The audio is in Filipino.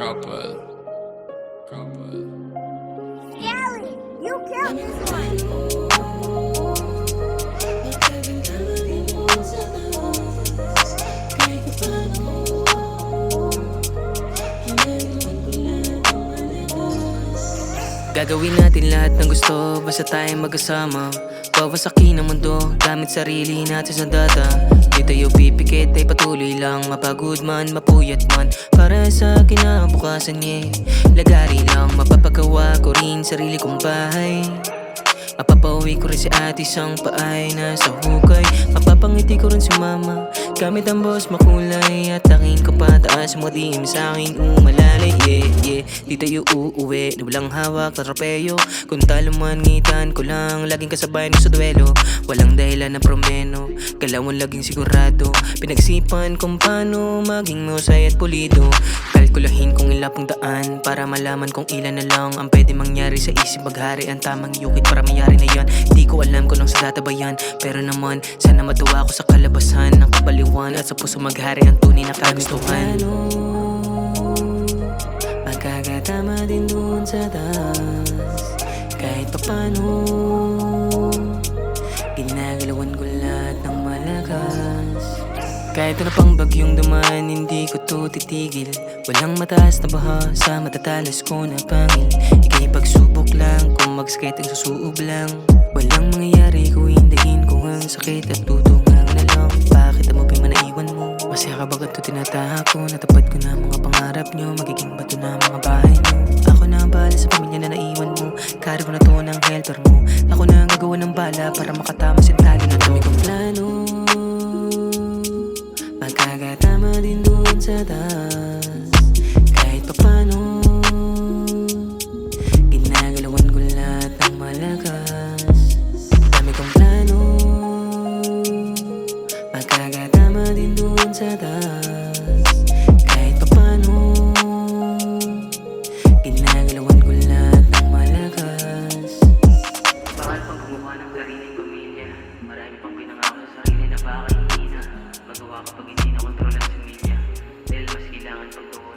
Couple. Scary! You killed this one! Gagawin natin lahat ng gusto, basta tayong magkasama. Wawasakin ang mundo, gamit sarili natin sa data. Di tayo pipikit ay patuloy lang, mapagod man, mapuyat man. Para sa kinabukasan niya, lagari lang, mapapagawa ko rin sarili kong bahay. Mapapauwi ko rin si ate sang paay na sa hukay. Mapapangiti ko rin si mama gamit ang boss makulay. At tangin ko pataas mo di sa'kin umalalay. Yeah, di tayo uuwi na walang hawak na tropeyo. Kung talo man ngitan ko lang, laging kasabay sa duelo. Walang dahilan na promeno, kailangan laging sigurado. Pinagsipan kung paano maging musay at pulido. Kalkulahin kung ilang pang daan para malaman kung ilan na lang ang pwede mangyari sa isip maghari. Ang tamang yukit para mayari na yan. Di ko alam kung lang sa databayan, pero naman sana matuwa ko sa kalabasan ng kabaliwan. At sa puso maghari ang tunay na kagustuhan. Magkakatama din dun sa taas, kahit papano ginagalawan ko lahat ng malakas. Kahit ano pang bagyong dumaan, hindi ko to titigil. Walang mataas na baha sa matatalas ko na pangil. Ika'y pagsubok lang, kung mag-skate ang susuob lang. Walang mangyayari kung hindahin ko ang sakit at tutungang na lang. Bakit mo ba manaiwan mo? Masaya ka bagat ko tinatahak ko, natapad ko na mga pangarap nyo. Magiging bato na mga bahay nyo. Ako na ang bahala sa pamilya na naiwan mo. Kari ko na to ng helper mo. Ako na ang gagawa ng bala para makatama sa talo na dami kong plano. Magkakatama din dun sa taas, kahit papano ginagalawan ko lahat ng malakas. Dami kong plano. Magkakatama din dun sa taas, kahit papano ginagalawan ko lahat ng malakas. Bakal pang gumawa ng sariling pamilya, marami pang pinangako sa sarili na baka hindi na magawa kapag hindi na kontrol ang pamilya. Dahil mas kailangan pagtuwa